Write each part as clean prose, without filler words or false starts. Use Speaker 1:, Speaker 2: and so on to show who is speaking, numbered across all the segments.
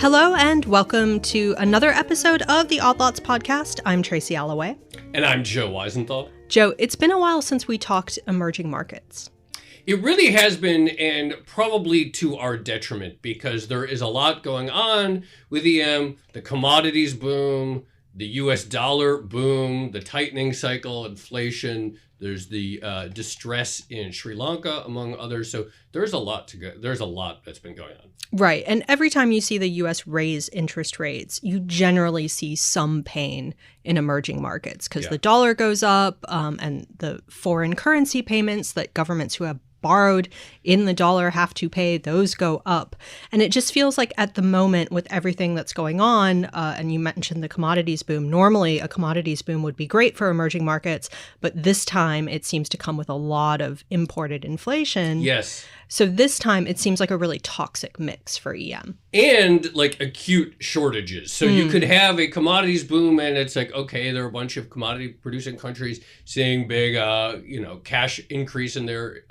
Speaker 1: Hello and welcome to another episode of the Odd Lots podcast. I'm Tracy Alloway.
Speaker 2: And I'm Joe Weisenthal.
Speaker 1: Joe, it's been a while since we talked emerging markets.
Speaker 2: It really has been, and probably to our detriment, because there is a lot going on with EM, the commodities boom, the US dollar boom, the tightening cycle, inflation. There's the distress in Sri Lanka, among others. So there's a lot to go. There's a lot that's been going on.
Speaker 1: Right. And every time you see the U.S. raise interest rates, you generally see some pain in emerging markets because the dollar goes up and the foreign currency payments that governments who have borrowed in the dollar have to pay, those go up. And it just feels like at the moment with everything that's going on, and you mentioned the commodities boom, normally a commodities boom would be great for emerging markets, but this time it seems to come with a lot of imported inflation.
Speaker 2: Yes.
Speaker 1: So this time it seems like a really toxic mix for EM.
Speaker 2: And like acute shortages. So you could have a commodities boom and it's like, okay, there are a bunch of commodity producing countries seeing big, cash increase in their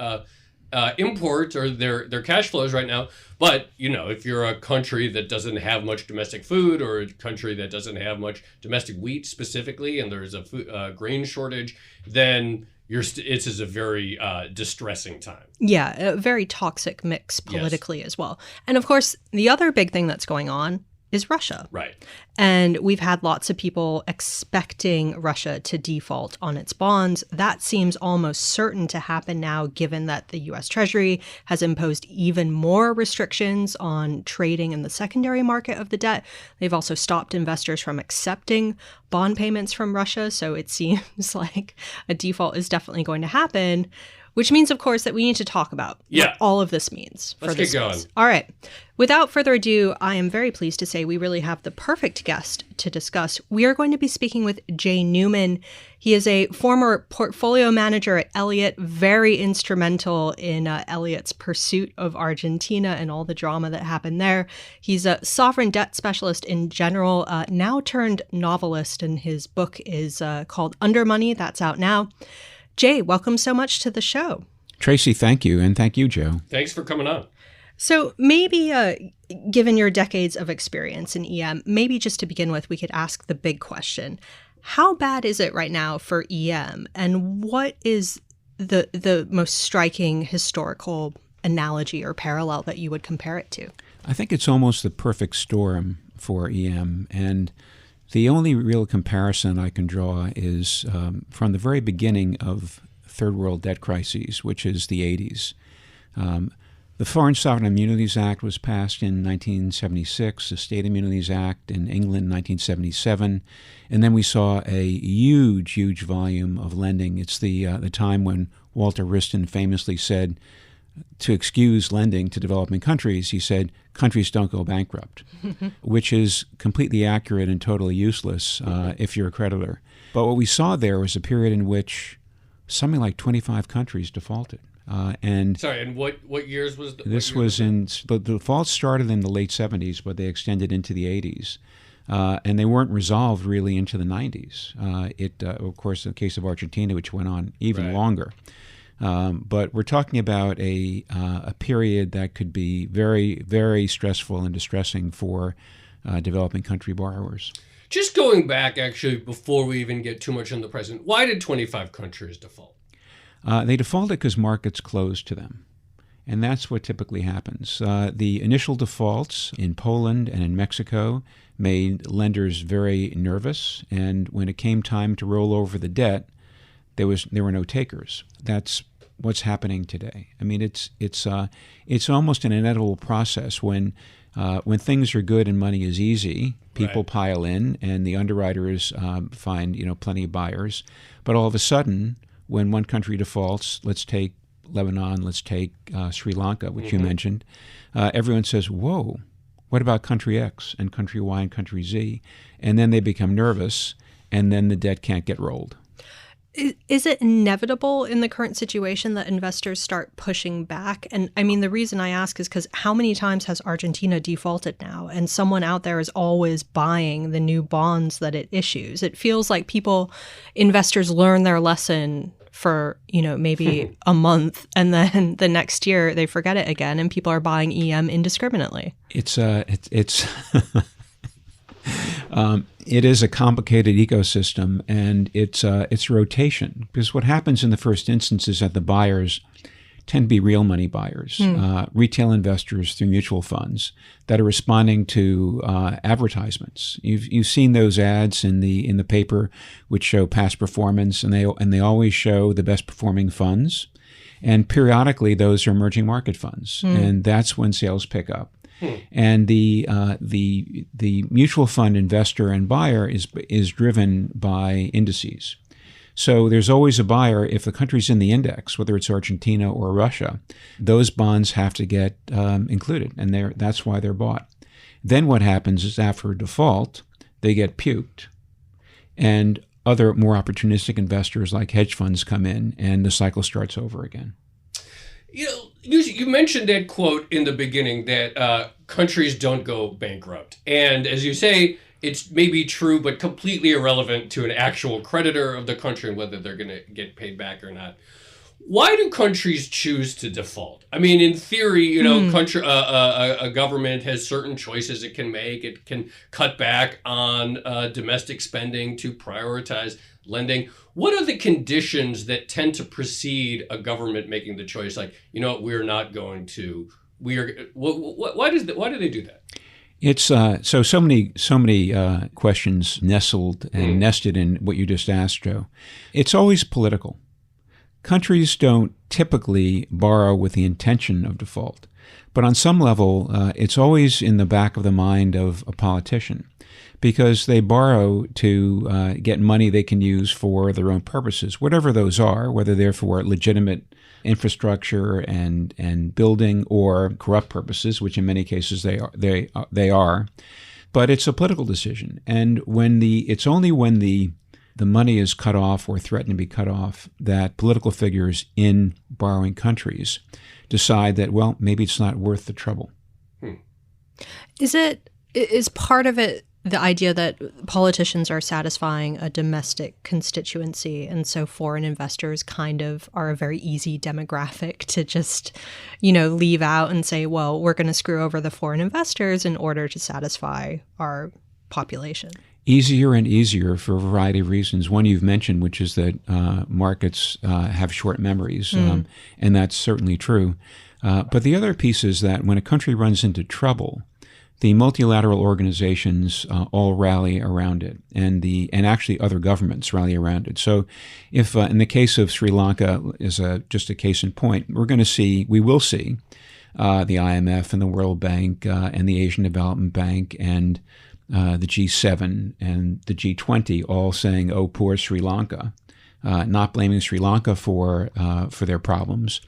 Speaker 2: imports or their cash flows right now. But, if you're a country that doesn't have much domestic food or a country that doesn't have much domestic wheat specifically, and there's a grain shortage, then it's a very distressing time.
Speaker 1: Yeah, a very toxic mix politically as well. And of course, the other big thing that's going on is Russia.
Speaker 2: Right.
Speaker 1: And we've had lots of people expecting Russia to default on its bonds. That seems almost certain to happen now, given that the U.S. Treasury has imposed even more restrictions on trading in the secondary market of the debt. They've also stopped investors from accepting bond payments from Russia. So it seems like a default is definitely going to happen. Which means, of course, that we need to talk about what all of this means for this
Speaker 2: Let's get
Speaker 1: space. All right. Without further ado, I am very pleased to say we really have the perfect guest to discuss. We are going to be speaking with Jay Newman. He is a former portfolio manager at Elliott, very instrumental in Elliott's pursuit of Argentina and all the drama that happened there. He's a sovereign debt specialist in general, now turned novelist, and his book is called Undermoney. That's out now. Jay, welcome so much to the show.
Speaker 3: Tracy, thank you. And thank you, Joe.
Speaker 2: Thanks for coming on.
Speaker 1: So maybe given your decades of experience in EM, maybe just to begin with, we could ask the big question. How bad is it right now for EM? And what is the most striking historical analogy or parallel that you would compare it to?
Speaker 3: I think it's almost the perfect storm for EM. And the only real comparison I can draw is from the very beginning of third world debt crises, which is the 80s. The Foreign Sovereign Immunities Act was passed in 1976, the State Immunities Act in England in 1977, and then we saw a huge volume of lending. It's the time when Walter Wriston famously said, to excuse lending to developing countries, he said, countries don't go bankrupt, which is completely accurate and totally useless if you're a creditor. But what we saw there was a period in which something like 25 countries defaulted. And
Speaker 2: what years was the,
Speaker 3: this? The default started in the late 70s, but they extended into the 80s. And they weren't resolved really into the 90s. Of course, in the case of Argentina, which went on even longer. But we're talking about a period that could be very, very stressful and distressing for developing country borrowers.
Speaker 2: Just going back, actually, before we even get too much in the present, why did 25 countries default?
Speaker 3: They defaulted because markets closed to them. And that's what typically happens. The initial defaults in Poland and in Mexico made lenders very nervous. And when it came time to roll over the debt, there were no takers. That's what's happening today. I mean, it's almost an inevitable process when things are good and money is easy. People pile in, and the underwriters find plenty of buyers. But all of a sudden, when one country defaults, let's take Lebanon, let's take Sri Lanka, which you mentioned, everyone says, "Whoa, what about country X and country Y and country Z?" And then they become nervous, and then the debt can't get rolled.
Speaker 1: Is it inevitable in the current situation that investors start pushing back? And I mean, the reason I ask is because how many times has Argentina defaulted now? And someone out there is always buying the new bonds that it issues. It feels like investors learn their lesson for, maybe a month, and then the next year they forget it again, and people are buying EM indiscriminately.
Speaker 3: It's it is a complicated ecosystem, and it's rotation, because what happens in the first instance is that the buyers tend to be real money buyers, retail investors through mutual funds that are responding to advertisements. You've seen those ads in the paper, which show past performance, and they always show the best performing funds, and periodically those are emerging market funds, and that's when sales pick up. And the mutual fund investor and buyer is driven by indices. So there's always a buyer. If the country's in the index, whether it's Argentina or Russia, those bonds have to get included, and that's why they're bought. Then what happens is after a default, they get puked, and other more opportunistic investors like hedge funds come in, and the cycle starts over again.
Speaker 2: You mentioned that quote in the beginning that countries don't go bankrupt. And as you say, it's maybe true, but completely irrelevant to an actual creditor of the country and whether they're going to get paid back or not. Why do countries choose to default? I mean, in theory, a government has certain choices it can make. It can cut back on domestic spending to prioritize lending. What are the conditions that tend to precede a government making the choice? Like, we're not going to. Why do they do that?
Speaker 3: It's so many questions nestled and nested in what you just asked, Joe. It's always political. Countries don't typically borrow with the intention of default, but on some level, it's always in the back of the mind of a politician, because they borrow to get money they can use for their own purposes, whatever those are, whether they're for legitimate infrastructure and building or corrupt purposes, which in many cases they are. But it's a political decision, and it's only when the money is cut off or threatened to be cut off that political figures in borrowing countries decide that, well, maybe it's not worth the trouble.
Speaker 1: Is part of it the idea that politicians are satisfying a domestic constituency, and so foreign investors kind of are a very easy demographic to just, leave out and say, well, we're going to screw over the foreign investors in order to satisfy our population?
Speaker 3: Easier and easier for a variety of reasons. One you've mentioned, which is that markets have short memories, and that's certainly true. But the other piece is that when a country runs into trouble, the multilateral organizations all rally around it, and actually other governments rally around it. So, if in the case of Sri Lanka is just a case in point, we will see the IMF and the World Bank and the Asian Development Bank and the G7 and the G20 all saying, "Oh, poor Sri Lanka," not blaming Sri Lanka for their problems,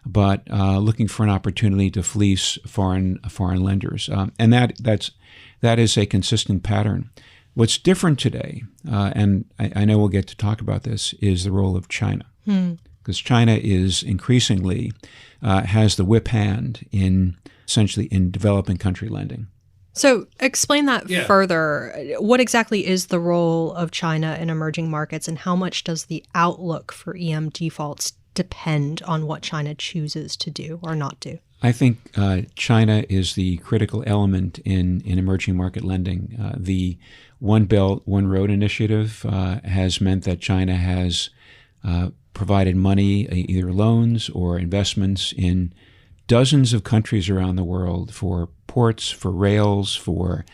Speaker 3: but looking for an opportunity to fleece foreign lenders, and that is a consistent pattern. What's different today, and I know we'll get to talk about this, is the role of China, because China is increasingly has the whip hand in essentially in developing country lending.
Speaker 1: So explain that further. What exactly is the role of China in emerging markets, and how much does the outlook for EM defaults depend on what China chooses to do or not do?
Speaker 3: I think China is the critical element in emerging market lending. The One Belt, One Road initiative has meant that China has provided money, either loans or investments, in dozens of countries around the world for ports, for rails, for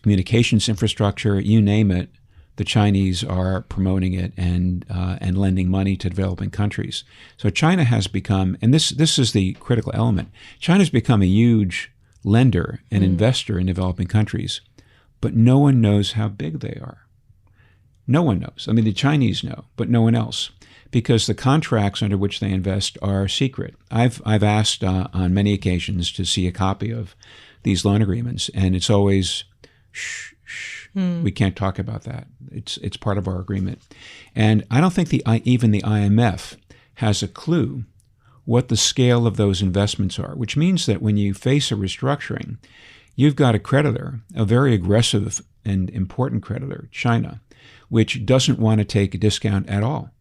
Speaker 3: communications infrastructure, you name it. The Chinese are promoting it and lending money to developing countries. So China has become, and this is the critical element, China's become a huge lender and investor in developing countries, but no one knows how big they are. No one knows. I mean, the Chinese know, but no one else, because the contracts under which they invest are secret. I've asked on many occasions to see a copy of these loan agreements, and it's always, shh, we can't talk about that. It's part of our agreement. And I don't think even the IMF has a clue what the scale of those investments are, which means that when you face a restructuring, you've got a creditor, a very aggressive and important creditor, China, which doesn't want to take a discount at all.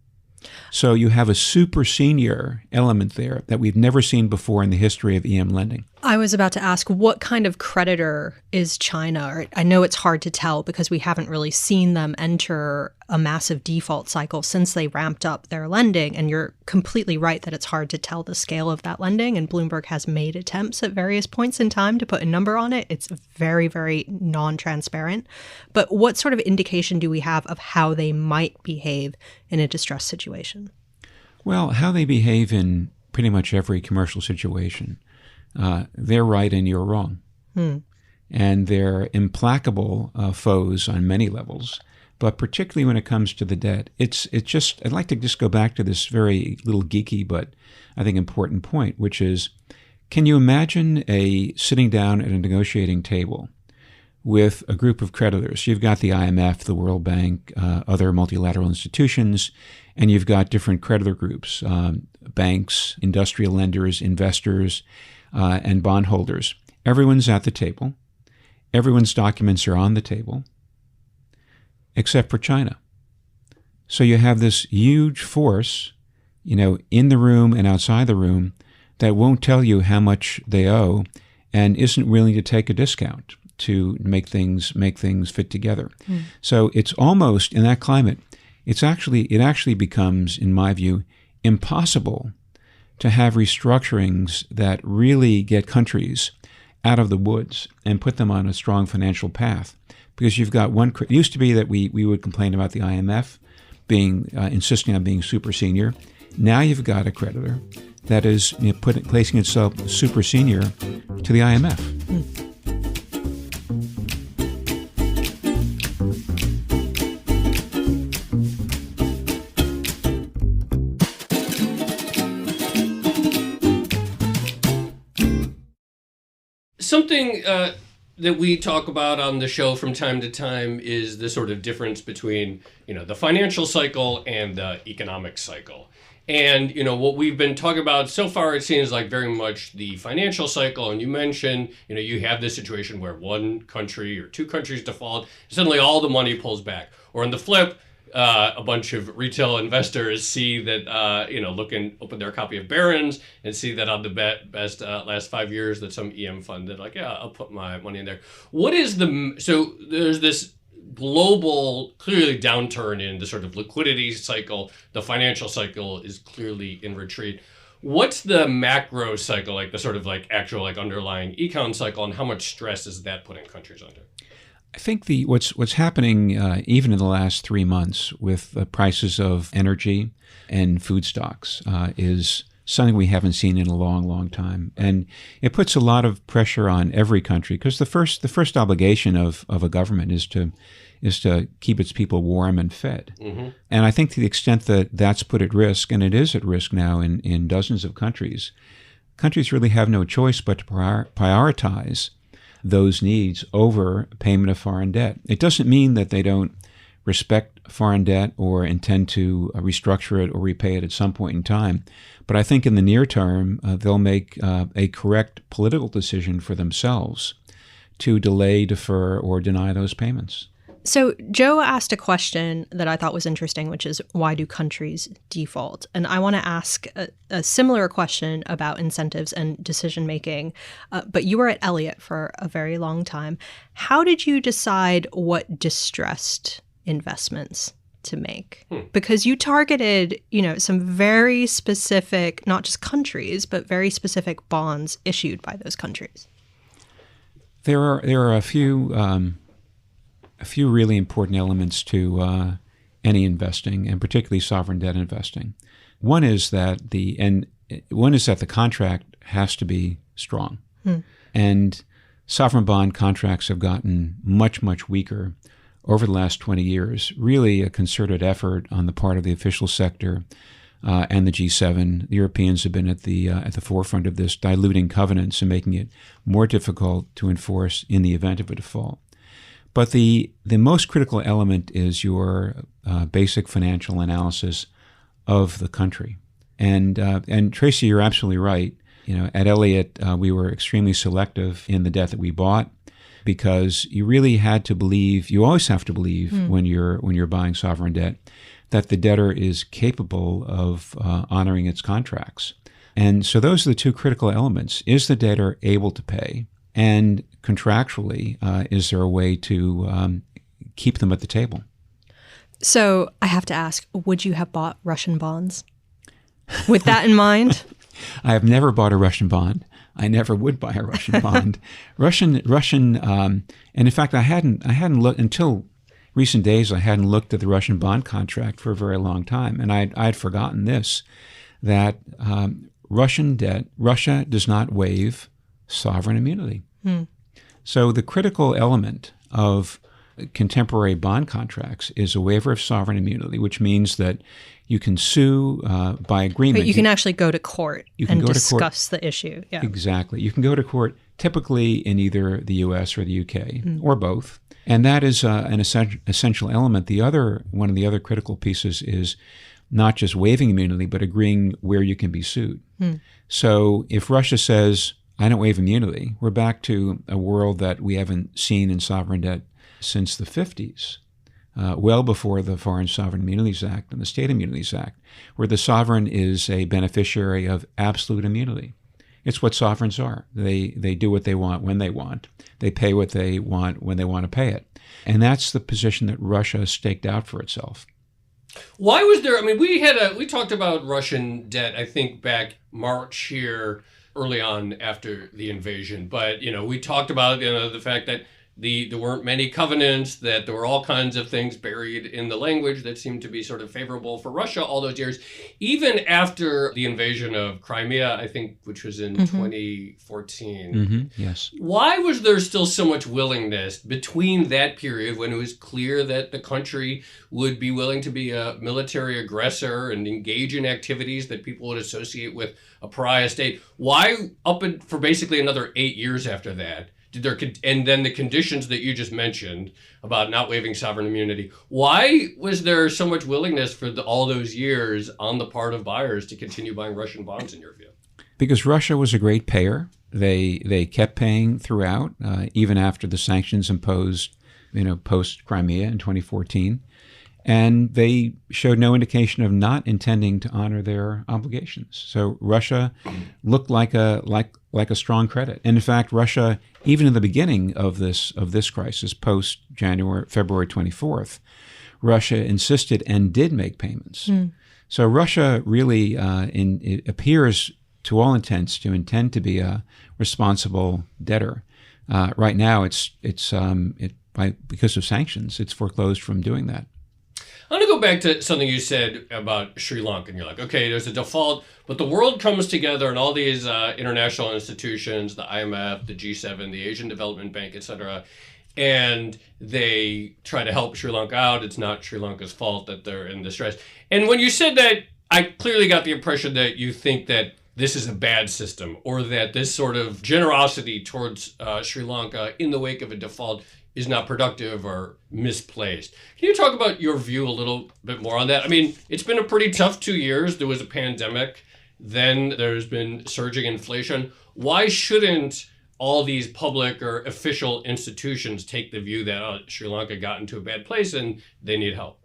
Speaker 3: So you have a super senior element there that we've never seen before in the history of EM lending.
Speaker 1: I was about to ask, what kind of creditor is China? I know it's hard to tell because we haven't really seen them enter a massive default cycle since they ramped up their lending. And you're completely right that it's hard to tell the scale of that lending. And Bloomberg has made attempts at various points in time to put a number on it. It's very, very non-transparent. But what sort of indication do we have of how they might behave in a distressed situation?
Speaker 3: Well, how they behave in pretty much every commercial situation. They're right and you're wrong. And they're implacable foes on many levels, but particularly when it comes to the debt. It's just, I'd like to just go back to this very little geeky but I think important point, which is, can you imagine sitting down at a negotiating table with a group of creditors? You've got the IMF, the World Bank, other multilateral institutions, and you've got different creditor groups, banks, industrial lenders, investors, and bondholders. Everyone's at the table. Everyone's documents are on the table, except for China. So you have this huge force, in the room and outside the room that won't tell you how much they owe and isn't willing to take a discount to make things fit together. So it's almost, in that climate, it actually becomes, in my view, impossible to have restructurings that really get countries out of the woods and put them on a strong financial path. Because you've got it used to be that we would complain about the IMF insisting on being super senior. Now you've got a creditor that is placing itself super senior to the IMF.
Speaker 2: Something that we talk about on the show from time to time is the sort of difference between, the financial cycle and the economic cycle. And, what we've been talking about so far, it seems like very much the financial cycle. And you mentioned, you have this situation where one country or two countries default, suddenly all the money pulls back. Or on the flip, a bunch of retail investors see that, open their copy of Barron's and see that on the best last 5 years that some EM fund did, I'll put my money in there. So there's this global, clearly downturn in the sort of liquidity cycle. The financial cycle is clearly in retreat. What's the macro cycle, the sort of actual underlying econ cycle, and how much stress is that putting countries under?
Speaker 3: I think what's happening even in the last 3 months with the prices of energy and food stocks is something we haven't seen in a long, long time. And it puts a lot of pressure on every country because the first obligation of a government is to keep its people warm and fed. Mm-hmm. And I think to the extent that that's put at risk, and it is at risk now in dozens of countries really have no choice but to prioritize those needs over payment of foreign debt. It doesn't mean that they don't respect foreign debt or intend to restructure it or repay it at some point in time. But I think in the near term, they'll make a correct political decision for themselves to delay, defer, or deny those payments.
Speaker 1: So Joe asked a question that I thought was interesting, which is, why do countries default? And I want to ask a similar question about incentives and decision-making. But you were at Elliott for a very long time. How did you decide what distressed investments to make? Because you targeted, some very specific, not just countries, but very specific bonds issued by those countries.
Speaker 3: There are a few really important elements to any investing, and particularly sovereign debt investing. One is that the contract has to be strong, and sovereign bond contracts have gotten much, much weaker over the last 20 years. Really, a concerted effort on the part of the official sector and the G7. The Europeans have been at the forefront of this, diluting covenants and making it more difficult to enforce in the event of a default. But the most critical element is your basic financial analysis of the country. And Tracy, you're absolutely right. At Elliott, we were extremely selective in the debt that we bought. because you really had to believe, you always have to believe when you're buying sovereign debt, that the debtor is capable of honoring its contracts. And so those are the two critical elements. Is the debtor able to pay? And contractually, is there a way to keep them at the table?
Speaker 1: So I have to ask, would you have bought Russian bonds? With that in mind?
Speaker 3: I have never bought a Russian bond. I never would buy a Russian bond. And in fact, I hadn't looked until recent days. I hadn't looked at the Russian bond contract for a very long time, and I'd forgotten this, that Russia does not waive sovereign immunity. So the critical element of contemporary bond contracts is a waiver of sovereign immunity, which means that you can sue by agreement.
Speaker 1: But you can actually go to court and discuss the issue.
Speaker 3: Yeah. Exactly. You can go to court typically in either the U.S. or the U.K. Or both. And that is an essential element. One of the other critical pieces is not just waiving immunity, but agreeing where you can be sued. So if Russia says, I don't waive immunity, we're back to a world that we haven't seen in sovereign debt since the 50s, well before the Foreign Sovereign Immunities Act and the State Immunities Act, where the sovereign is a beneficiary of absolute immunity. It's what sovereigns are. They do what they want when they want. They pay what they want when they want to pay it. And that's the position that Russia has staked out for itself.
Speaker 2: Why was there, we talked about Russian debt, I think back March here, early on after the invasion. But, we talked about, the fact that there weren't many covenants, that there were all kinds of things buried in the language that seemed to be sort of favorable for Russia all those years. Even after the invasion of Crimea, I think, which was in 2014.
Speaker 3: Yes.
Speaker 2: Why was there still so much willingness between that period when it was clear that the country would be willing to be a military aggressor and engage in activities that people would associate with a pariah state? Why for basically another 8 years after that? And then the conditions that you just mentioned about not waiving sovereign immunity, why was there so much willingness for all those years on the part of buyers to continue buying Russian bonds, in your view?
Speaker 3: Because Russia was a great payer. They kept paying throughout, even after the sanctions imposed, post Crimea in 2014. And they showed no indication of not intending to honor their obligations. So Russia looked like a strong credit. And in fact, Russia, even in the beginning of this crisis, post February 24th, Russia insisted and did make payments. So Russia really it appears, to all intents, to intend to be a responsible debtor. Right now, because of sanctions, it's foreclosed from doing that.
Speaker 2: I want to go back to something you said about Sri Lanka. And you're like, okay, there's a default, but the world comes together and all these international institutions, the IMF, the G7, the Asian Development Bank, et cetera, and they try to help Sri Lanka out. It's not Sri Lanka's fault that they're in distress. And when you said that, I clearly got the impression that you think that this is a bad system, or that this sort of generosity towards Sri Lanka in the wake of a default is not productive or misplaced. Can you talk about your view a little bit more on that? It's been a pretty tough 2 years. There was a pandemic. Then there's been surging inflation. Why shouldn't all these public or official institutions take the view that Sri Lanka got into a bad place and they need help?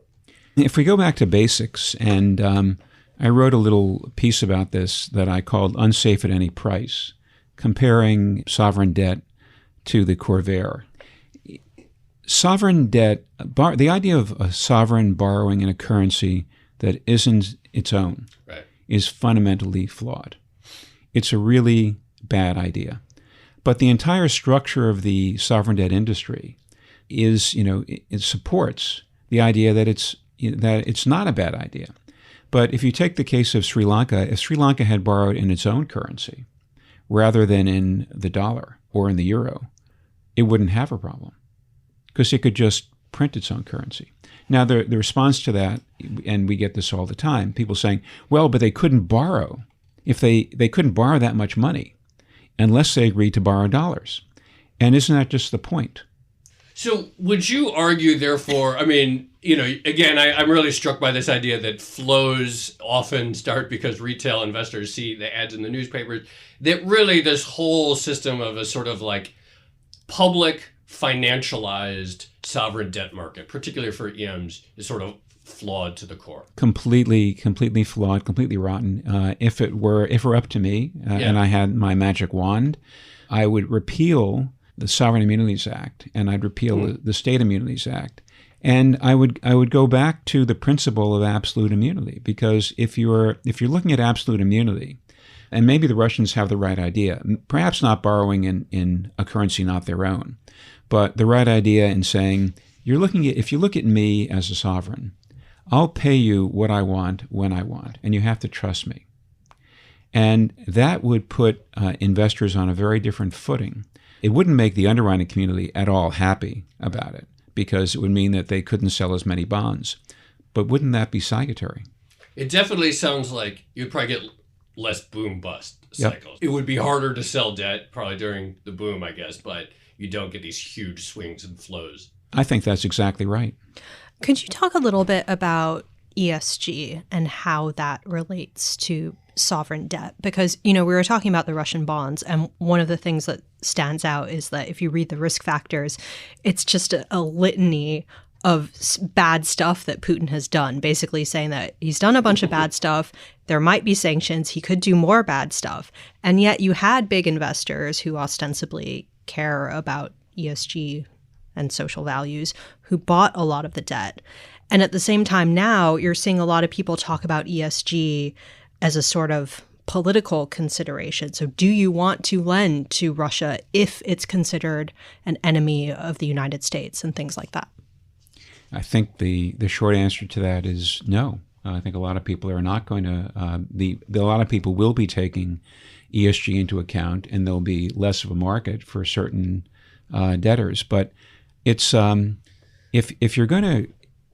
Speaker 3: If we go back to basics, and I wrote a little piece about this that I called Unsafe at Any Price, comparing sovereign debt to the corvair. Sovereign debt, the idea of a sovereign borrowing in a currency that isn't its own,
Speaker 2: right,
Speaker 3: is fundamentally flawed. It's a really bad idea. But the entire structure of the sovereign debt industry is, it supports the idea that it's not a bad idea. But if you take the case of Sri Lanka, if Sri Lanka had borrowed in its own currency rather than in the dollar or in the euro, it wouldn't have a problem, because it could just print its own currency. Now, the response to that, and we get this all the time, people saying, well, but they couldn't borrow. If they couldn't borrow that much money unless they agreed to borrow dollars. And isn't that just the point?
Speaker 2: So would you argue, therefore, again, I'm really struck by this idea that flows often start because retail investors see the ads in the newspapers, that really this whole system of a sort of like public financialized sovereign debt market, particularly for EMs, is sort of flawed to the core.
Speaker 3: Completely flawed, completely rotten. If it were up to me, and I had my magic wand, I would repeal the Sovereign Immunities Act, and I'd repeal the State Immunities Act, and I would go back to the principle of absolute immunity, because if you're looking at absolute immunity, and maybe the Russians have the right idea, perhaps not borrowing in a currency not their own, but the right idea in saying, if you look at me as a sovereign, I'll pay you what I want when I want, and you have to trust me. And that would put investors on a very different footing. It wouldn't make the underwriting community at all happy about it, because it would mean that they couldn't sell as many bonds. But wouldn't that be salutary?
Speaker 2: It definitely sounds like you'd probably get less boom-bust cycles. It would be harder to sell debt probably during the boom, I guess, but you don't get these huge swings and flows.
Speaker 3: I think that's exactly right.
Speaker 1: Could you talk a little bit about ESG and how that relates to sovereign debt? Because, we were talking about the Russian bonds, and one of the things that stands out is that if you read the risk factors, it's just a litany of bad stuff that Putin has done, basically saying that he's done a bunch of bad stuff. There might be sanctions. He could do more bad stuff. And yet you had big investors who ostensibly care about ESG and social values who bought a lot of the debt. And at the same time now, you're seeing a lot of people talk about ESG as a sort of political consideration. So do you want to lend to Russia if it's considered an enemy of the United States and things like that?
Speaker 3: I think the short answer to that is no. I think a lot of people are not going to, a lot of people will be taking ESG into account, and there'll be less of a market for certain debtors. But it's if you're going to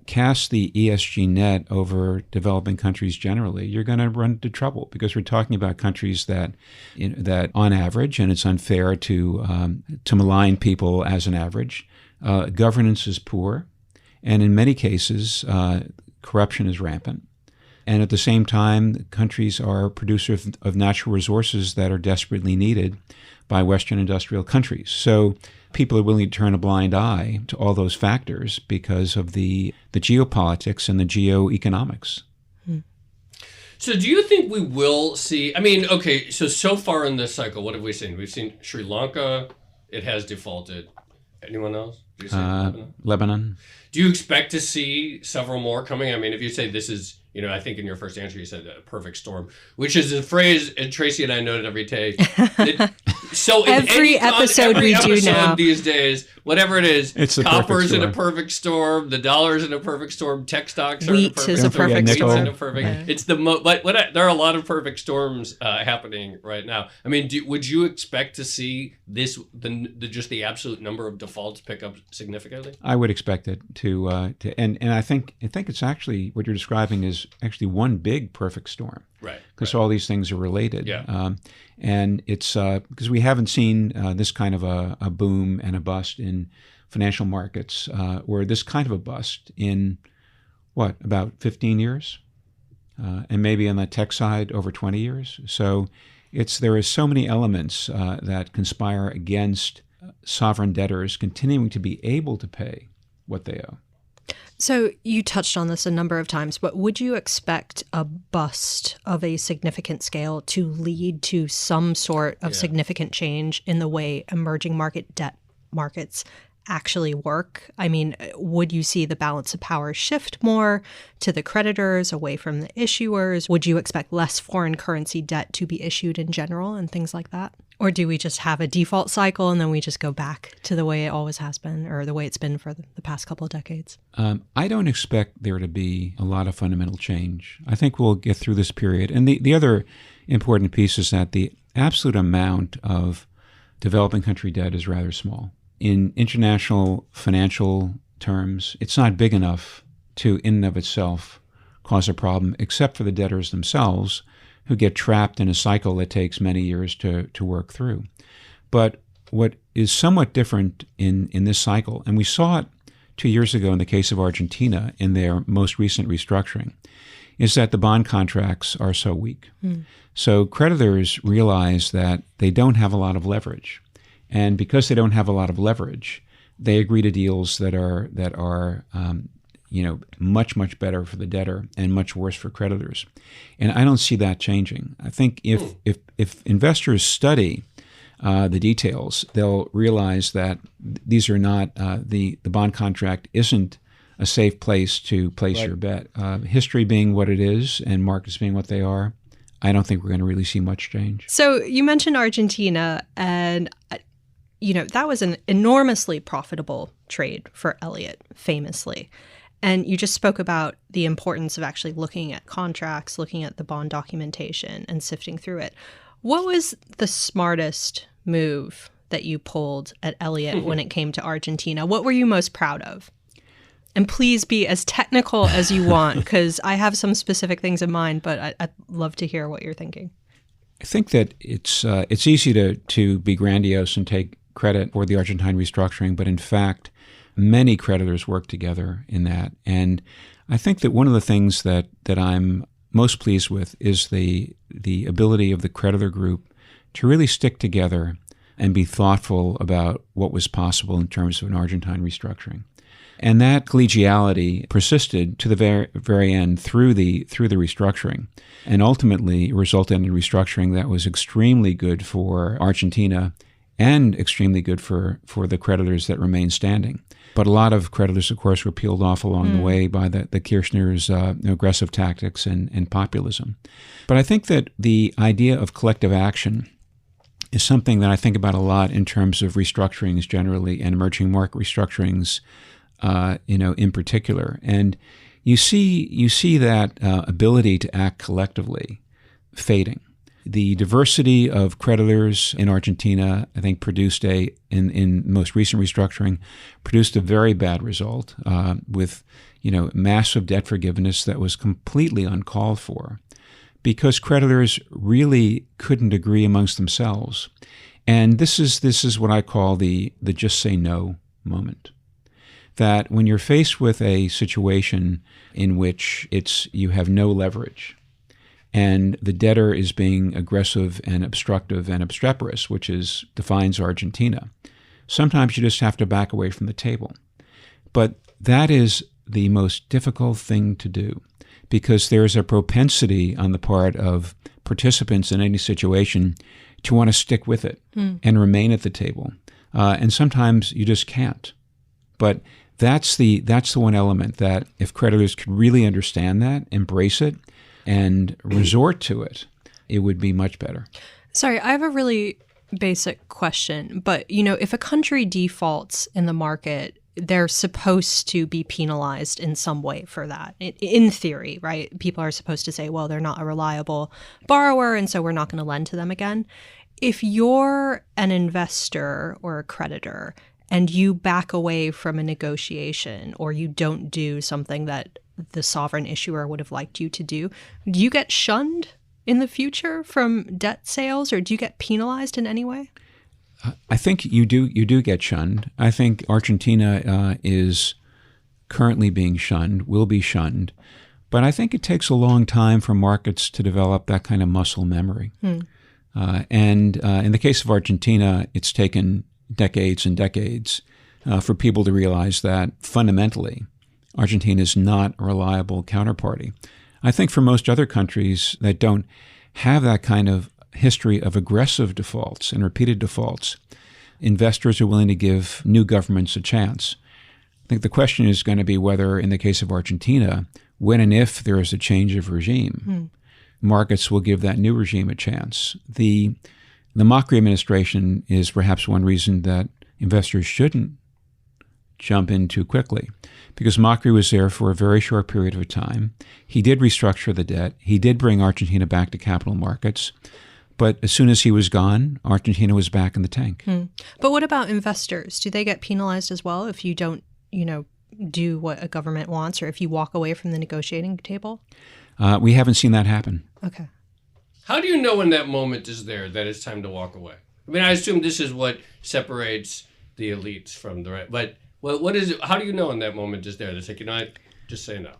Speaker 3: cast the ESG net over developing countries generally, you're going to run into trouble, because we're talking about countries that on average, and it's unfair to malign people as an average, governance is poor, and in many cases, corruption is rampant. And at the same time, countries are producers of natural resources that are desperately needed by Western industrial countries. So people are willing to turn a blind eye to all those factors because of the geopolitics and the geoeconomics.
Speaker 2: So do you think we will see, okay, so far in this cycle, what have we seen? We've seen Sri Lanka, it has defaulted. Anyone else? Do you see
Speaker 3: Lebanon.
Speaker 2: Do you expect to see several more coming? If you say this is, I think in your first answer you said a perfect storm, which is a phrase, and Tracy and I noted every day. So
Speaker 1: every episode we do now
Speaker 2: these days, whatever it is,
Speaker 3: it's
Speaker 2: copper's in a perfect storm, the dollar's in a perfect storm, tech stocks are
Speaker 1: wheat
Speaker 2: in
Speaker 1: is a perfect storm.
Speaker 2: Wheat's in a perfect. Yeah. It's there are a lot of perfect storms happening right now. Would you expect to see this just the absolute number of defaults pick up significantly?
Speaker 3: I would expect it to and I think it's actually what you're describing is actually one big perfect storm.
Speaker 2: Right.
Speaker 3: Because all these things are related.
Speaker 2: Yeah.
Speaker 3: And it's because we haven't seen this kind of a boom and a bust in financial markets, or this kind of a bust in, about 15 years? And maybe on the tech side over 20 years. So there is so many elements that conspire against sovereign debtors continuing to be able to pay what they owe.
Speaker 1: So you touched on this a number of times, but would you expect a bust of a significant scale to lead to some sort of significant change in the way emerging market debt markets actually work? Would you see the balance of power shift more to the creditors away from the issuers? Would you expect less foreign currency debt to be issued in general and things like that? Or do we just have a default cycle and then we just go back to the way it always has been, or the way it's been for the past couple of decades?
Speaker 3: I don't expect there to be a lot of fundamental change. I think we'll get through this period. And the other important piece is that the absolute amount of developing country debt is rather small. In international financial terms, it's not big enough to, in and of itself, cause a problem, except for the debtors themselves, who get trapped in a cycle that takes many years to work through. But what is somewhat different in this cycle, and we saw it 2 years ago in the case of Argentina in their most recent restructuring, is that the bond contracts are so weak. So creditors realize that they don't have a lot of leverage. And because they don't have a lot of leverage, they agree to deals that are much, much better for the debtor and much worse for creditors. And I don't see that changing. I think if investors study the details, they'll realize that these are not, the bond contract isn't a safe place to place your bet. History being what it is and markets being what they are, I don't think we're going to really see much change.
Speaker 1: So you mentioned Argentina, and that was an enormously profitable trade for Elliott, famously. And you just spoke about the importance of actually looking at contracts, looking at the bond documentation, and sifting through it. What was the smartest move that you pulled at Elliott when it came to Argentina? What were you most proud of? And please be as technical as you want, because I have some specific things in mind, but I'd love to hear what you're thinking.
Speaker 3: I think that it's easy to be grandiose and take credit for the Argentine restructuring, but in fact, many creditors work together in that. And I think that one of the things that I'm most pleased with is the ability of the creditor group to really stick together and be thoughtful about what was possible in terms of an Argentine restructuring. And that collegiality persisted to the very end through the restructuring, and ultimately resulted in a restructuring that was extremely good for Argentina and extremely good for the creditors that remained standing. But a lot of creditors, of course, were peeled off along the way by the Kirchner's aggressive tactics and populism. But I think that the idea of collective action is something that I think about a lot in terms of restructurings generally and emerging market restructurings, in particular. And you see that ability to act collectively fading. The diversity of creditors in Argentina, I think, produced in most recent restructuring, produced a very bad result with, massive debt forgiveness that was completely uncalled for, because creditors really couldn't agree amongst themselves. And this is what I call the just say no moment. That when you're faced with a situation in which you have no leverage, and the debtor is being aggressive and obstructive and obstreperous, which defines Argentina, sometimes you just have to back away from the table. But that is the most difficult thing to do, because there's a propensity on the part of participants in any situation to want to stick with it and remain at the table. And sometimes you just can't. But that's the one element that if creditors could really understand that, embrace it, and resort to it, it would be much better.
Speaker 1: Sorry, I have a really basic question, but if a country defaults in the market, they're supposed to be penalized in some way for that. In theory, right? People are supposed to say, well, they're not a reliable borrower, and so we're not going to lend to them again. If you're an investor or a creditor and you back away from a negotiation, or you don't do something that the sovereign issuer would have liked you to do you get shunned in the future from debt sales, or do you get penalized in any way?
Speaker 3: I think you do get shunned. I think Argentina is currently being shunned, will be shunned. But I think it takes a long time for markets to develop that kind of muscle memory. And in the case of Argentina, it's taken decades and decades for people to realize that fundamentally Argentina is not a reliable counterparty. I think for most other countries that don't have that kind of history of aggressive defaults and repeated defaults, investors are willing to give new governments a chance. I think the question is going to be whether, in the case of Argentina, when and if there is a change of regime, markets will give that new regime a chance. The Macri administration is perhaps one reason that investors shouldn't jump in too quickly, because Macri was there for a very short period of time. He did restructure the debt. He did bring Argentina back to capital markets. But as soon as he was gone, Argentina was back in the tank.
Speaker 1: But what about investors? Do they get penalized as well if you don't, do what a government wants, or if you walk away from the negotiating table?
Speaker 3: We haven't seen that happen.
Speaker 1: Okay.
Speaker 2: How do you know when that moment is there that it's time to walk away? I mean, I assume this is what separates the elites from the rest. But what is it? How do you know when that moment is there? That's like, just say no.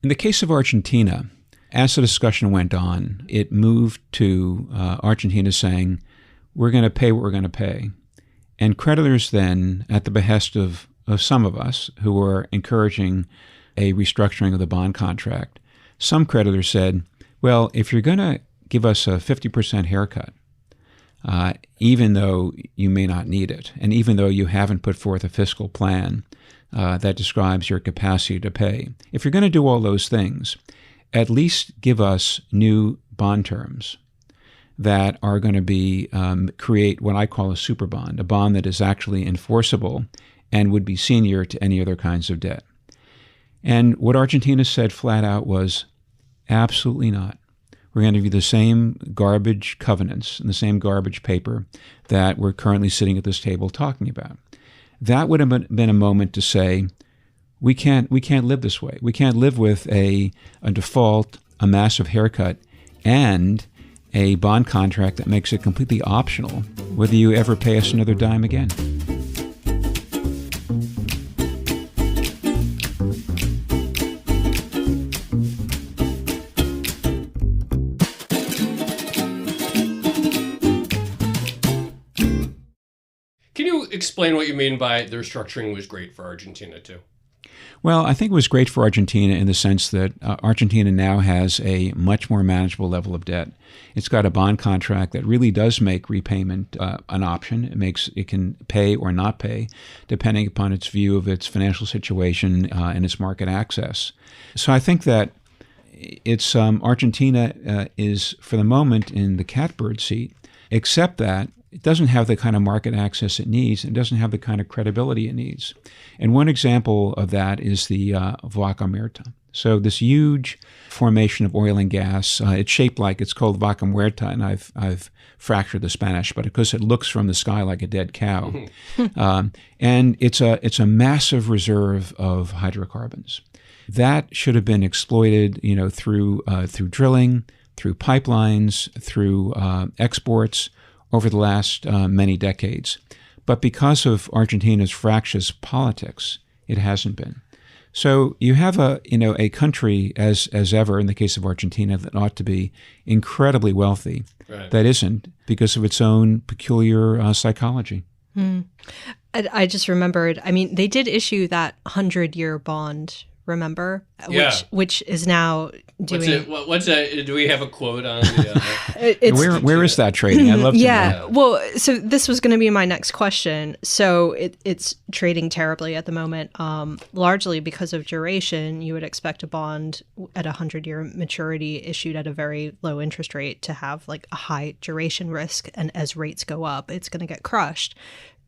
Speaker 3: In the case of Argentina, as the discussion went on, it moved to Argentina saying, we're going to pay what we're going to pay. And creditors then, at the behest of some of us who were encouraging a restructuring of the bond contract, some creditors said, well, if you're going to give us a 50% haircut, even though you may not need it, and even though you haven't put forth a fiscal plan that describes your capacity to pay, if you're going to do all those things, at least give us new bond terms that are going to be create what I call a super bond, a bond that is actually enforceable and would be senior to any other kinds of debt. And what Argentina said flat out was, absolutely not. We're going to give you the same garbage covenants and the same garbage paper that we're currently sitting at this table talking about. That would have been a moment to say, we can't live this way. We can't live with a default, a massive haircut, and a bond contract that makes it completely optional whether you ever pay us another dime again.
Speaker 2: Can you explain what you mean by the restructuring was great for Argentina too?
Speaker 3: Well, I think it was great for Argentina in the sense that Argentina now has a much more manageable level of debt. It's got a bond contract that really does make repayment an option. It can pay or not pay, depending upon its view of its financial situation and its market access. So I think that it's Argentina is, for the moment, in the catbird seat, except that it doesn't have the kind of market access it needs. It doesn't have the kind of credibility it needs. And one example of that is the Vaca Muerta. So this huge formation of oil and gas, it's called Vaca Muerta, and I've fractured the Spanish, but because it looks from the sky like a dead cow. And it's a massive reserve of hydrocarbons. That should have been exploited, through drilling, through pipelines, through exports, over the last many decades. But because of Argentina's fractious politics, it hasn't been. So you have a country, as ever in the case of Argentina, that ought to be incredibly wealthy, right, that isn't, because of its own peculiar psychology.
Speaker 1: I just remembered, they did issue that 100-year bond, remember?
Speaker 2: Yeah.
Speaker 1: Which is now doing...
Speaker 2: What's that? Do we have a quote on the...
Speaker 3: Where is that trading? I'd love to know.
Speaker 1: Yeah. Well, so this was going to be my next question. So it's trading terribly at the moment, largely because of duration. You would expect a bond at 100-year maturity issued at a very low interest rate to have like a high duration risk. And as rates go up, it's going to get crushed.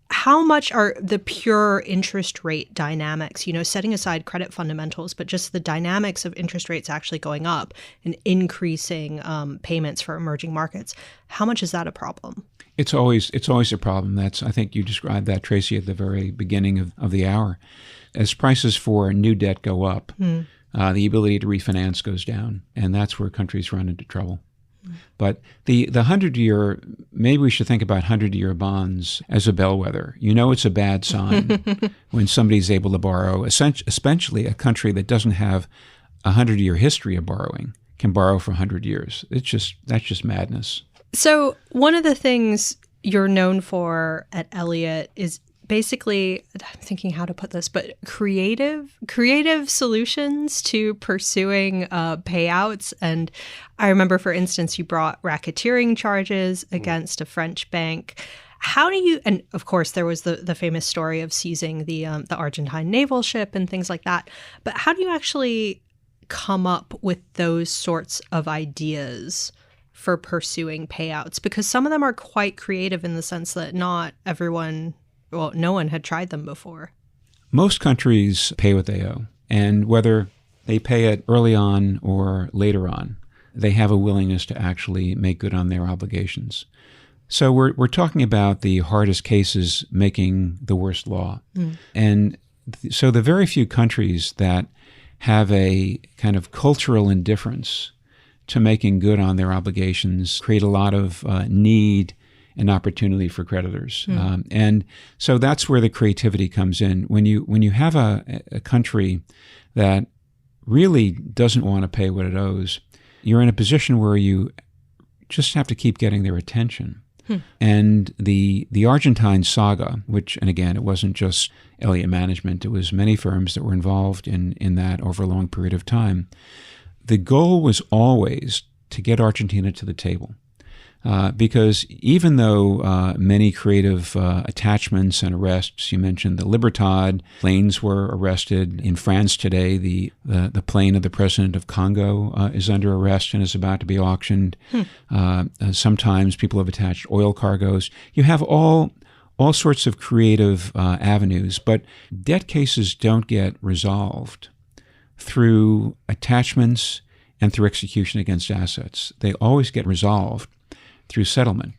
Speaker 1: How much are the pure interest rate dynamics, setting aside credit fundamentals, but just the dynamics of interest rates actually going up and increasing payments for emerging markets? How much is that a problem?
Speaker 3: It's always a problem. I think you described that, Tracy, at the very beginning of the hour. As prices for new debt go up, the ability to refinance goes down, and that's where countries run into trouble. But the 100-year, maybe we should think about 100-year bonds as a bellwether. It's a bad sign when somebody's able to borrow, especially a country that doesn't have a 100-year history of borrowing, can borrow for 100 years. That's just madness.
Speaker 1: So one of the things you're known for at Elliott is basically, I'm thinking how to put this, but creative solutions to pursuing payouts. And I remember, for instance, you brought racketeering charges against a French bank. How do you, and of course there was the famous story of seizing the Argentine naval ship and things like that, but how do you actually come up with those sorts of ideas for pursuing payouts? Because some of them are quite creative in the sense that no one had tried them before.
Speaker 3: Most countries pay what they owe, and whether they pay it early on or later on, they have a willingness to actually make good on their obligations. So we're talking about the hardest cases making the worst law. And so the very few countries that have a kind of cultural indifference to making good on their obligations create a lot of need and opportunity for creditors. And so that's where the creativity comes in. When you have a country that really doesn't want to pay what it owes, you're in a position where you just have to keep getting their attention. And the Argentine saga, which, and again, it wasn't just Elliott Management, it was many firms that were involved in that over a long period of time. The goal was always to get Argentina to the table. Because even though many creative attachments and arrests, you mentioned the Libertad, planes were arrested. In France today, the plane of the president of Congo is under arrest and is about to be auctioned. Sometimes people have attached oil cargoes. You have all sorts of creative avenues, but debt cases don't get resolved through attachments and through execution against assets. They always get resolved through settlement.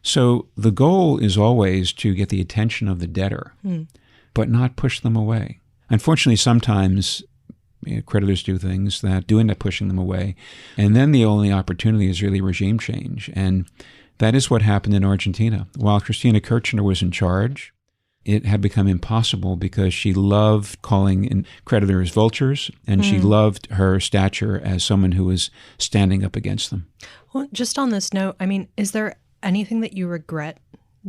Speaker 3: So the goal is always to get the attention of the debtor, but not push them away. Unfortunately, sometimes creditors do things that do end up pushing them away, and then the only opportunity is really regime change. And that is what happened in Argentina. While Cristina Kirchner was in charge, it had become impossible because she loved calling in creditors vultures, and she loved her stature as someone who was standing up against them.
Speaker 1: Well, just on this note, I mean, is there anything that you regret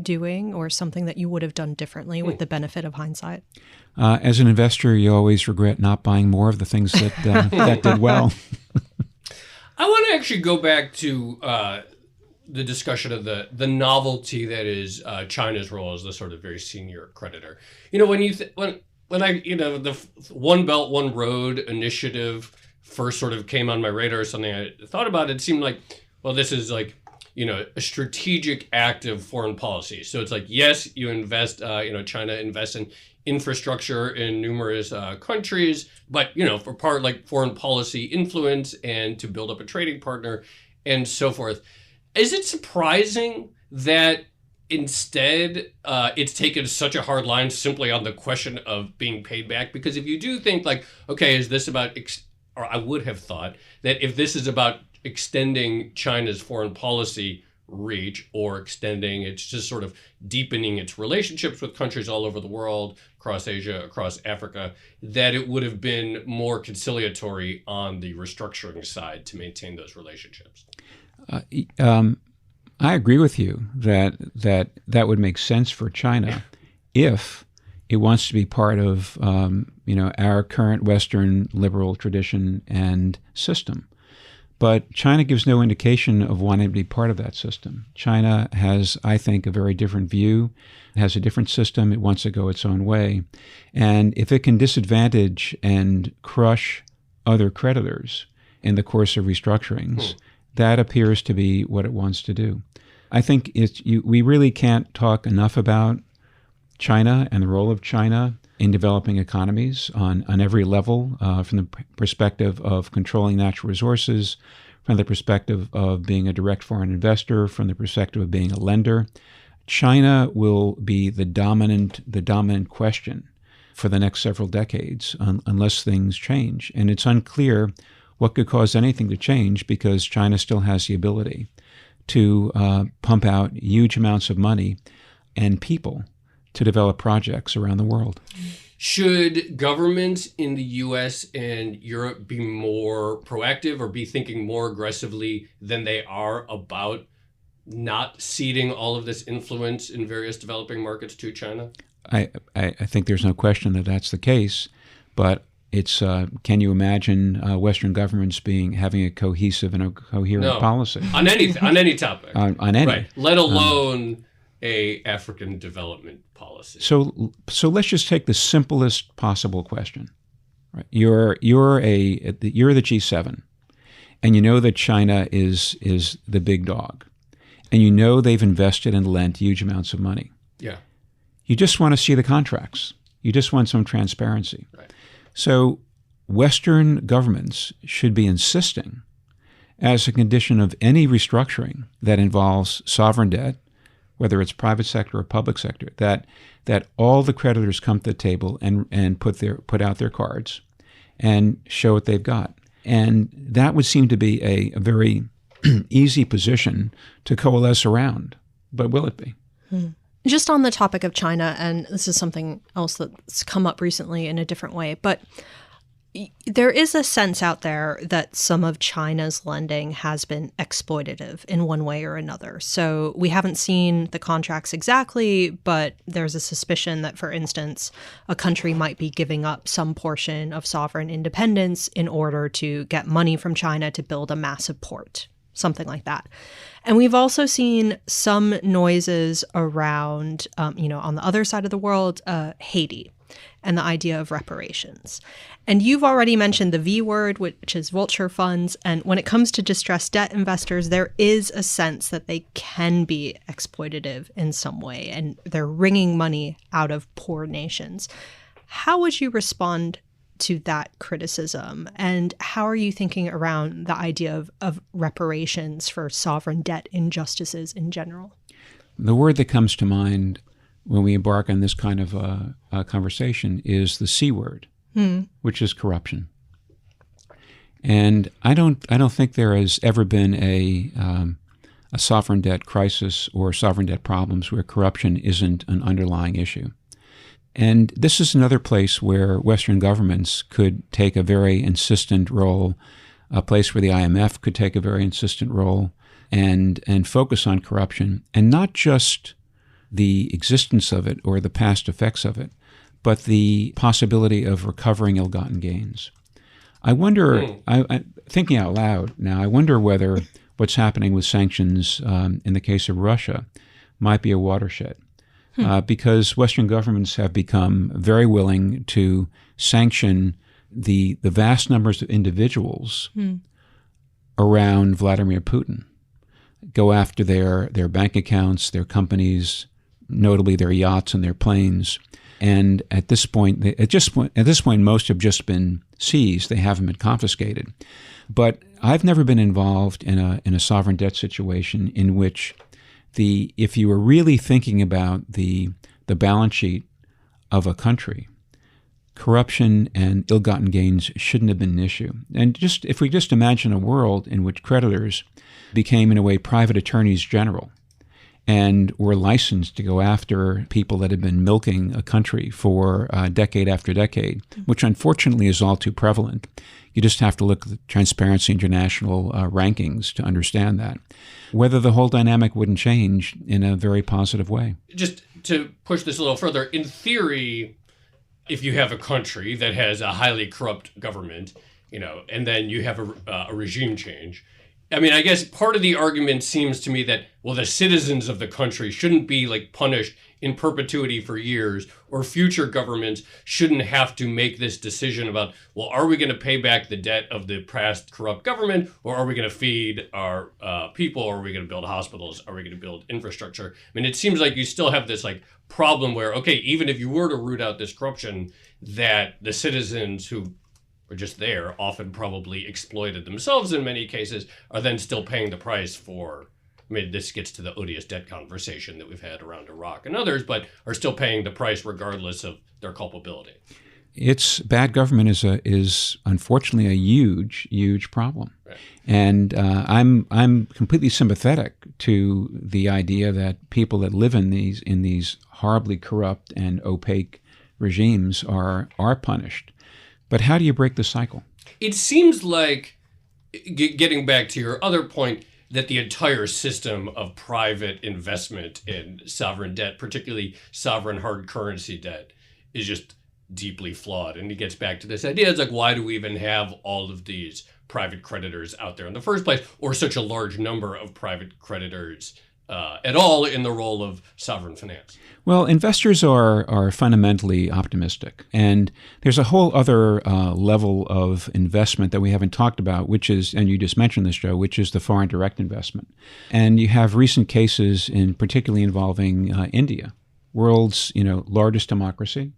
Speaker 1: doing or something that you would have done differently with the benefit of hindsight?
Speaker 3: As an investor, you always regret not buying more of the things that, that did well.
Speaker 2: I want to actually go back to the discussion of the novelty that is China's role as the sort of very senior creditor. You know, when the One Belt, One Road initiative first sort of came on my radar or something, I thought about it, it seemed like, well, this is like, a strategic act of foreign policy. So it's like, yes, you invest, China invests in infrastructure in numerous countries, but, for part like foreign policy influence and to build up a trading partner and so forth. Is it surprising that instead it's taken such a hard line simply on the question of being paid back? Because if you do think like, okay, is this about, or I would have thought that if this is about extending China's foreign policy reach or it's just sort of deepening its relationships with countries all over the world, across Asia, across Africa, that it would have been more conciliatory on the restructuring side to maintain those relationships.
Speaker 3: I agree with you that would make sense for China if it wants to be part of our current Western liberal tradition and system. But China gives no indication of wanting to be part of that system. China has, I think, a very different view. It has a different system. It wants to go its own way. And if it can disadvantage and crush other creditors in the course of restructurings, that appears to be what it wants to do. I think we really can't talk enough about China and the role of China in developing economies on every level, from the perspective of controlling natural resources, from the perspective of being a direct foreign investor, from the perspective of being a lender. China will be the dominant question for the next several decades unless things change. And it's unclear what could cause anything to change because China still has the ability to pump out huge amounts of money and people to develop projects around the world.
Speaker 2: Should governments in the U.S. and Europe be more proactive or be thinking more aggressively than they are about not ceding all of this influence in various developing markets to China?
Speaker 3: I think there's no question that that's the case, but it's can you imagine Western governments having a cohesive and a coherent policy
Speaker 2: on any topic,
Speaker 3: on any,
Speaker 2: right? Let alone a African development policy.
Speaker 3: So let's just take the simplest possible question. Right? You're the G7, and you know that China is the big dog, and you know they've invested and lent huge amounts of money.
Speaker 2: Yeah.
Speaker 3: You just want to see the contracts. You just want some transparency.
Speaker 2: Right.
Speaker 3: So Western governments should be insisting, as a condition of any restructuring that involves sovereign debt, whether it's private sector or public sector, that all the creditors come to the table and put out their cards and show what they've got. And that would seem to be a very easy position to coalesce around. But will it be?
Speaker 1: Just on the topic of China, and this is something else that's come up recently in a different way, but There is a sense out there that some of China's lending has been exploitative in one way or another. So we haven't seen the contracts exactly, but there's a suspicion that, for instance, a country might be giving up some portion of sovereign independence in order to get money from China to build a massive port, something like that. And we've also seen some noises around, on the other side of the world, Haiti, and the idea of reparations. And you've already mentioned the V word, which is vulture funds. And when it comes to distressed debt investors, there is a sense that they can be exploitative in some way, and they're wringing money out of poor nations. How would you respond to that criticism? And how are you thinking around the idea of reparations for sovereign debt injustices in general?
Speaker 3: The word that comes to mind when we embark on this kind of conversation is the C word, which is corruption. And I don't think there has ever been a sovereign debt crisis or sovereign debt problems where corruption isn't an underlying issue. And this is another place where Western governments could take a very insistent role, a place where the IMF could take a very insistent role and focus on corruption, and not just the existence of it or the past effects of it, but the possibility of recovering ill-gotten gains. I wonder, thinking out loud now, I wonder whether what's happening with sanctions in the case of Russia might be a watershed. Because Western governments have become very willing to sanction the vast numbers of individuals around Vladimir Putin, go after their bank accounts, their companies, notably their yachts and their planes. And at this point, most have just been seized. They haven't been confiscated. But I've never been involved in a sovereign debt situation in which if you were really thinking about the balance sheet of a country, corruption and ill-gotten gains shouldn't have been an issue. And if we just imagine a world in which creditors became, in a way, private attorneys general and were licensed to go after people that had been milking a country for decade after decade, which unfortunately is all too prevalent. You just have to look at the Transparency International rankings to understand that. Whether the whole dynamic wouldn't change in a very positive way.
Speaker 2: Just to push this a little further, in theory, if you have a country that has a highly corrupt government, and then you have a regime change, I mean, I guess part of the argument seems to me that, well, the citizens of the country shouldn't be punished in perpetuity for years, or future governments shouldn't have to make this decision about, well, are we going to pay back the debt of the past corrupt government, or are we going to feed our people, or are we going to build hospitals, are we going to build infrastructure? I mean, it seems like you still have this problem where, okay, even if you were to root out this corruption, that the citizens who are just there, often probably exploited themselves in many cases, are then still paying the price for, I mean, this gets to the odious debt conversation that we've had around Iraq and others, but are still paying the price regardless of their culpability.
Speaker 3: Bad government is unfortunately a huge problem.
Speaker 2: Right.
Speaker 3: And I'm completely sympathetic to the idea that people that live in these horribly corrupt and opaque regimes are punished. But how do you break the cycle? It
Speaker 2: seems like, getting back to your other point, that the entire system of private investment in sovereign debt, particularly sovereign hard currency debt, is just deeply flawed. And it gets back to this idea, it's why do we even have all of these private creditors out there in the first place, or such a large number of private creditors at all in the role of sovereign finance?
Speaker 3: Well, investors are fundamentally optimistic. And there's a whole other level of investment that we haven't talked about, which is, and you just mentioned this, Joe, which is the foreign direct investment. And you have recent cases particularly involving India, world's largest democracy,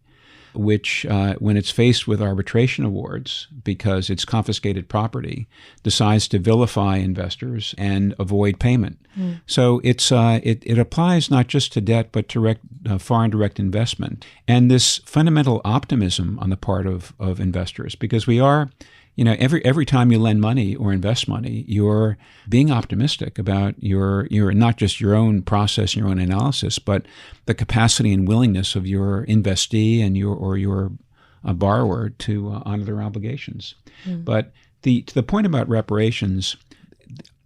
Speaker 3: which when it's faced with arbitration awards because it's confiscated property, decides to vilify investors and avoid payment. So it applies not just to debt but to foreign direct investment. And this fundamental optimism on the part of investors, because we are, every time you lend money or invest money, you're being optimistic about your not just your own process and your own analysis, but the capacity and willingness of your investee and your a borrower to honor their obligations. But to the point about reparations,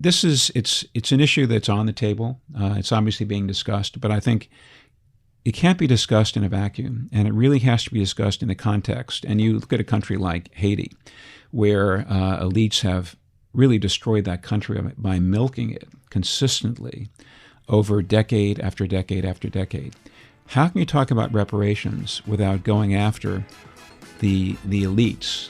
Speaker 3: it's an issue that's on the table. It's obviously being discussed, but I think it can't be discussed in a vacuum, and it really has to be discussed in the context. And you look at a country like Haiti, where elites have really destroyed that country by milking it consistently over decade after decade after decade. How can you talk about reparations without going after the elites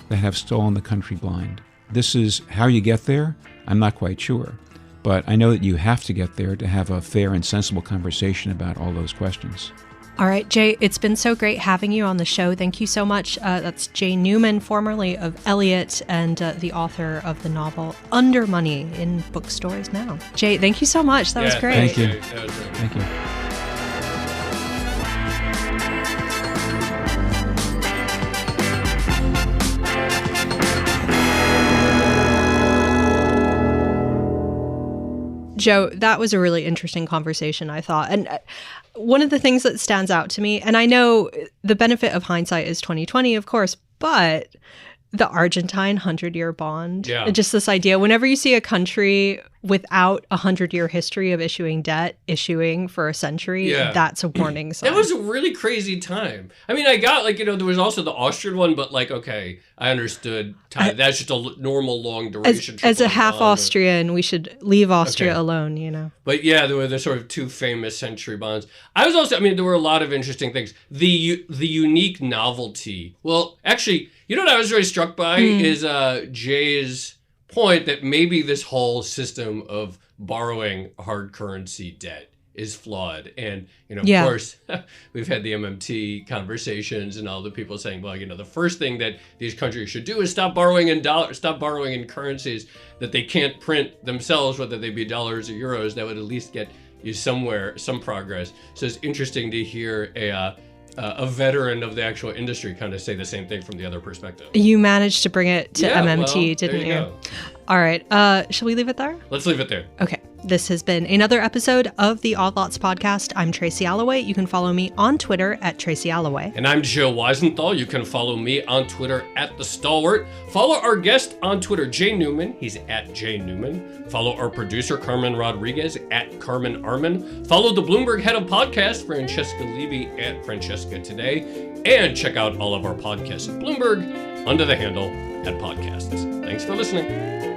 Speaker 3: that have stolen the country blind? This is how you get there. I'm not quite sure. But I know that you have to get there to have a fair and sensible conversation about all those questions.
Speaker 1: All right, Jay, it's been so great having you on the show. Thank you so much. That's Jay Newman, formerly of Elliott, and the author of the novel Undermoney in bookstores now. Jay, thank you so much. That was great.
Speaker 3: Thank you. Thank you.
Speaker 1: Joe, that was a really interesting conversation, I thought. And one of the things that stands out to me, and I know the benefit of hindsight is 2020, of course, but the Argentine 100-year bond, just this idea, whenever you see a country without a 100-year history of issuing debt, issuing for a century, that's a warning sign.
Speaker 2: It was a really crazy time. I mean, I got, there was also the Austrian one, but okay, I understood. That's just a normal long duration.
Speaker 1: As a half Austrian, we should leave Austria alone,
Speaker 2: But there were the sort of two famous century bonds. There were a lot of interesting things. The unique novelty. Well, actually, what I was very struck by is Jay's point that maybe this whole system of borrowing hard currency debt is flawed. And, of course, we've had the MMT conversations and all the people saying, well, the first thing that these countries should do is stop borrowing in currencies that they can't print themselves, whether they be dollars or euros. That would at least get you somewhere, some progress. So it's interesting to hear a veteran of the actual industry kind of say the same thing from the other perspective.
Speaker 1: You managed to bring it to MMT, didn't you?
Speaker 2: Go.
Speaker 1: All right. Shall we leave it there?
Speaker 2: Let's leave it there.
Speaker 1: Okay. This has been another episode of the Odd Lots podcast. I'm Tracy Alloway. You can follow me on Twitter at Tracy Alloway.
Speaker 2: And I'm Joe Weisenthal. You can follow me on Twitter at The Stalwart. Follow our guest on Twitter, Jay Newman. He's at Jay Newman. Follow our producer, Carmen Rodriguez, at Carmen Arman. Follow the Bloomberg head of podcast, Francesca Levy, at Francesca Today. And check out all of our podcasts at Bloomberg under the handle @podcasts. Thanks for listening.